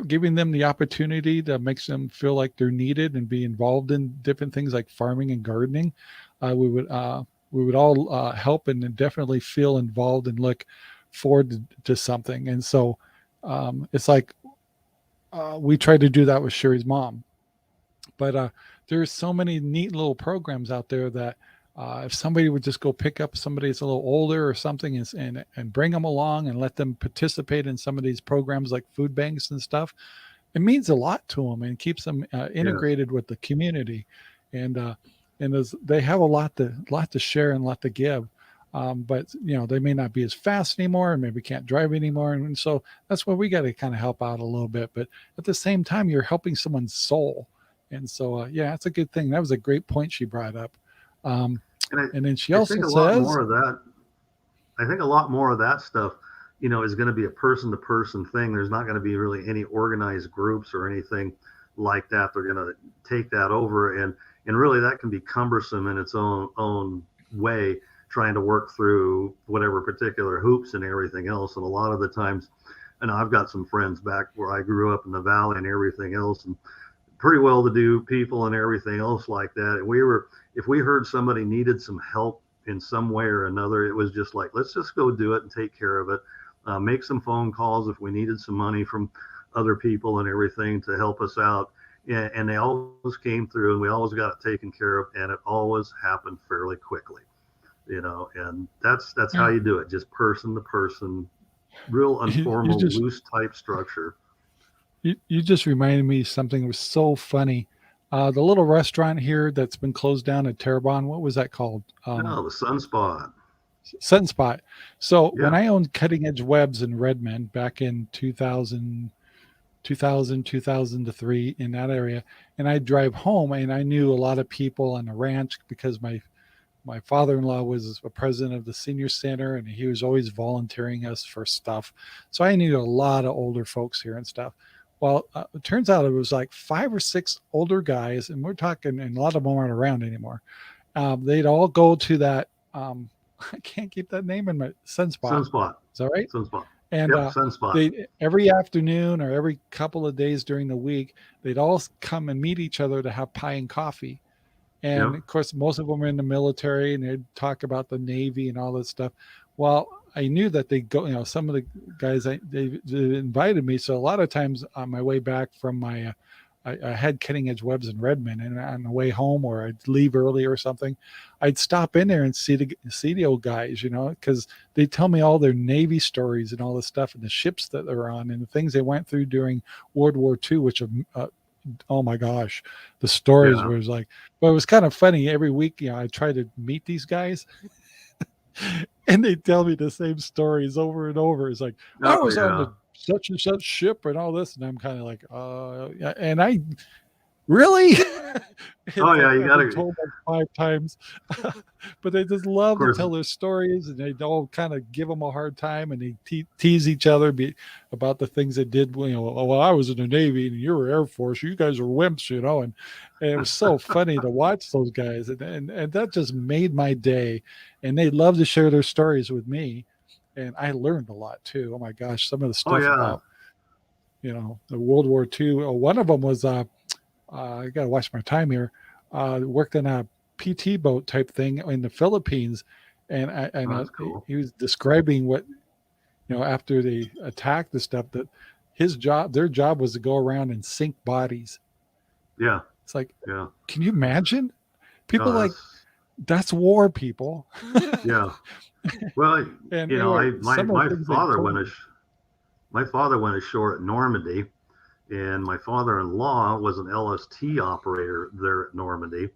giving them the opportunity to make them feel like they're needed and be involved in different things like farming and gardening. We would all help and definitely feel involved and look forward to something. And so it's like we tried to do that with Sherry's mom. But there's so many neat little programs out there that if somebody would just go pick up somebody that's a little older or something and bring them along and let them participate in some of these programs like food banks and stuff, it means a lot to them and keeps them Yes. integrated with the community. And and they have a lot to share and a lot to give. But they may not be as fast anymore and maybe can't drive anymore. And so that's where we got to kind of help out a little bit. But at the same time, you're helping someone's soul. And so, yeah, that's a good thing. That was a great point she brought up. Um, And and then she I also think a lot says, more of that I think a lot more of that stuff, is going to be a person to person thing. There's not going to be really any organized groups or anything like that. They're going to take that over, and really that can be cumbersome in its own way, trying to work through whatever particular hoops and everything else. And a lot of the times, and I've got some friends back where I grew up in the valley and everything else, and pretty well to do people and everything else like that. And if we heard somebody needed some help in some way or another, it was just like, let's just go do it and take care of it. Make some phone calls if we needed some money from other people and everything to help us out. And they always came through and we always got it taken care of. And it always happened fairly quickly, and that's how yeah, you do it. Just person to person, real you informal, just loose type structure. you just reminded me something that was so funny. The little restaurant here that's been closed down at Terrebonne, what was that called? No, the sunspot. Sunspot. So when Yeah. I owned Cutting Edge Webs in Redmond back in 2000 to 3 in that area, and I'd drive home and I knew a lot of people on the ranch because my father-in-law was a president of the senior center and he was always volunteering us for stuff. So I knew a lot of older folks here and stuff. Well, it turns out it was like 5 or 6 older guys, and we're talking, and a lot of them aren't around anymore. They'd all go to that. I can't keep that name in my Sunspot. Sunspot. Is that right? Sunspot. And Yep, sunspot. they every afternoon or every couple of days during the week, they'd all come and meet each other to have pie and coffee. And Yep. of course, most of them are in the military and they'd talk about the Navy and all that stuff. Well, I knew that they go, some of the guys, they invited me. So a lot of times on my way back from I had Cutting Edge Webs in Redmond, and on the way home or I'd leave early or something, I'd stop in there and see the old guys, because they tell me all their Navy stories and all the stuff and the ships that they're on and the things they went through during World War II, which oh my gosh, the stories Yeah. was like, but it was kind of funny. Every week, I try to meet these guys and they tell me the same stories over and over. It's like, I Oh was on yeah. the such and such ship and all this. And I'm kind of like, yeah. And I really, Oh it's yeah. like You I've been gotta. told like 5 times, but they just Of love to course. tell their stories and they all kind of give them a hard time and they tease each other about the things they did. Oh, well, I was in the Navy and you were Air Force. You guys are wimps, and it was so funny to watch those guys. And that just made my day. And they love to share their stories with me. And I learned a lot too. Oh my gosh, some of the Oh stuff yeah. about, the World War II. One of them was, I got to watch my time here. Worked in a PT boat type thing in the Philippines, and Oh, that's cool. he was describing what after they attacked the stuff that their job was to go around and sink bodies. Yeah. It's like, Yeah. can you imagine? People Oh, like that's war, people. yeah. Well, And anyway, I some of the things they told me. my father went ashore at Normandy, and my father-in-law was an LST operator there at Normandy.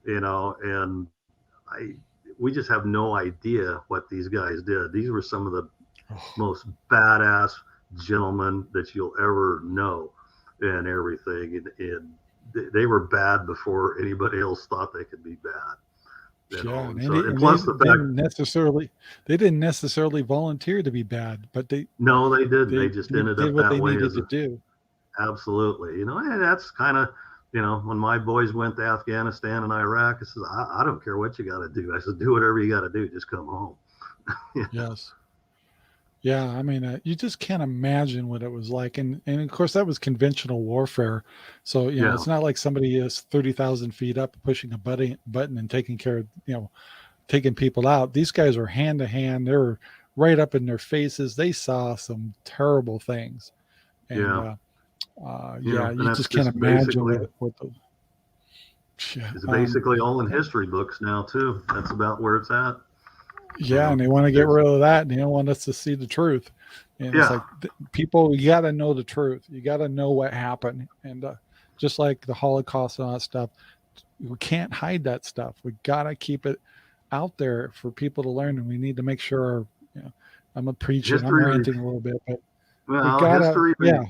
And I we just have no idea what these guys did. These were some of the Oh, most badass gentlemen that you'll ever know. and everything, and they were bad before anybody else thought they could be bad. Yeah, And so, and plus the fact they didn't necessarily volunteer to be bad, but no, they didn't. They just ended did up what that they way needed as to do. absolutely. And that's kind of, when my boys went to Afghanistan and Iraq, I said, I don't care what you got to do. I said, do whatever you got to do. Just come home. Yes. Yeah, I mean, you just can't imagine what it was like, and of course that was conventional warfare. So Yeah. it's not like somebody is 30,000 feet up pushing a button and taking care of taking people out. These guys were hand to hand. They were right up in their faces. They saw some terrible things, and Yeah. you And that's just can't just imagine basically what the. Yeah, it's basically all in history books now too. That's about where it's at. yeah, and they want to get rid of that, and they don't want us to see the truth. And it's like, people, you got to know the truth. You got to know what happened. And just like the Holocaust and all that stuff, we can't hide that stuff. We got to keep it out there for people to learn. And we need to make sure, I'm a preacher, I'm ranting a little bit, but we got to,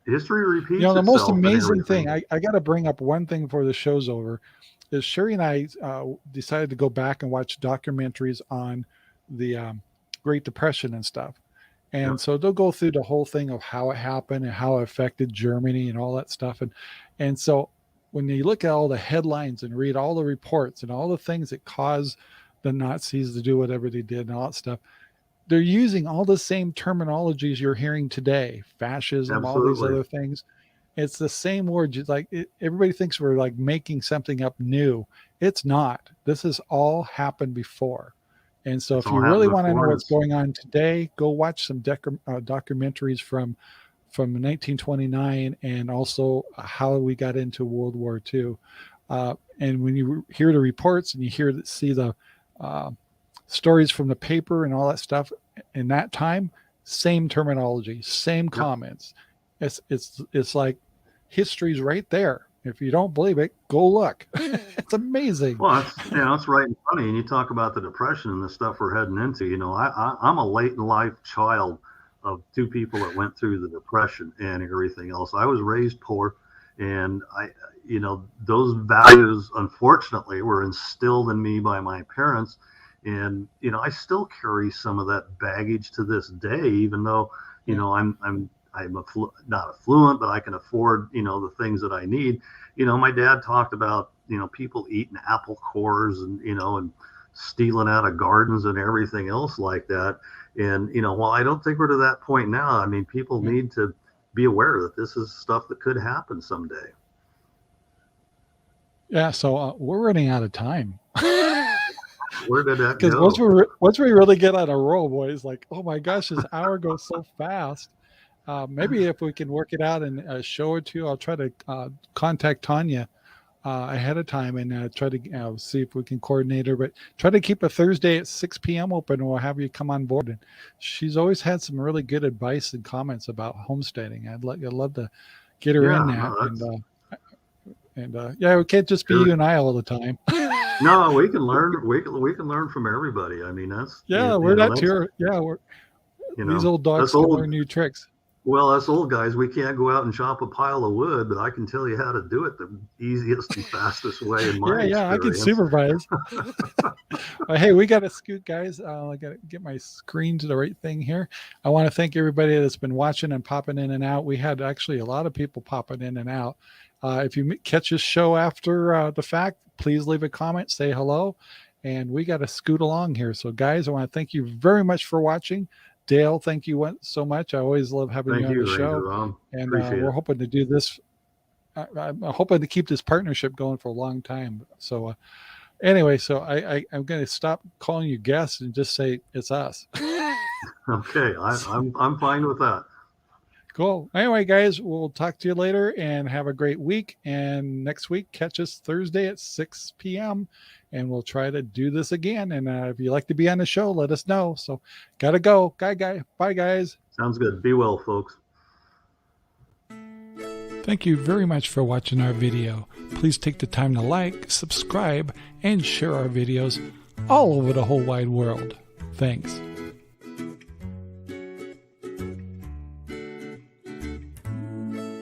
history repeats the most itself amazing thing, I got to bring up one thing before the show's over, is Sherry and I decided to go back and watch documentaries on the Great Depression and stuff. And so they'll go through the whole thing of how it happened and how it affected Germany and all that stuff. And so when you look at all the headlines and read all the reports and all the things that caused the Nazis to do whatever they did and all that stuff, they're using all the same terminologies you're hearing today, fascism, all these other things. It's the same word. Everybody thinks we're like making something up new. It's not. This has all happened before. And so if you really want to know what's going on today, go watch some documentaries from 1929 and also how we got into World War II. And when you hear the reports and you see the stories from the paper and all that stuff in that time, same terminology, same comments. It's like history's right there. If you don't believe it, go look. It's amazing. Well, it's right in front of you. And you talk about the Depression and the stuff we're heading into. I'm a late in life child of two people that went through the Depression and everything else. I was raised poor, and those values, unfortunately, were instilled in me by my parents. And, I still carry some of that baggage to this day, even though, I'm not affluent, but I can afford, the things that I need. My dad talked about, people eating apple cores and, and stealing out of gardens and everything else like that. And, while I don't think we're to that point now, I mean, people need to be aware that this is stuff that could happen someday. Yeah. So we're running out of time. Where did that go? Because once we really get on a roll, boys, like, oh my gosh, this hour goes so fast. Maybe if we can work it out in a show or two, I'll try to contact Tanya ahead of time and try to see if we can coordinate her. But try to keep a Thursday at 6 p.m. open, and we'll have you come on board. And she's always had some really good advice and comments about homesteading. I'd love to get her in that. We can't just be you and I all the time. No, we can learn. We can learn from everybody. I mean, that's we're not here. Yeah, we're these old dogs can learn new tricks. Well, us old guys, we can't go out and chop a pile of wood, but I can tell you how to do it the easiest and fastest way in my experience. I can supervise. Hey, we got to scoot, guys. I got to get my screen to the right thing here. I want to thank everybody that's been watching and popping in and out. We had actually a lot of people popping in and out. If you catch this show after the fact, please leave a comment, say hello, and we got to scoot along here. So, guys, I want to thank you very much for watching. Dale, thank you so much. I always love having you on the show. And we're hoping to do this. I'm hoping to keep this partnership going for a long time. So anyway, I'm going to stop calling you guests and just say it's us. Okay. I'm fine with that. Cool. Anyway, guys, we'll talk to you later and have a great week. And next week, catch us Thursday at 6 p.m. and we'll try to do this again. And if you'd like to be on the show, let us know. So gotta go. Bye, guys. Sounds good. Be well, folks. Thank you very much for watching our video. Please take the time to like, subscribe, and share our videos all over the whole wide world. Thanks.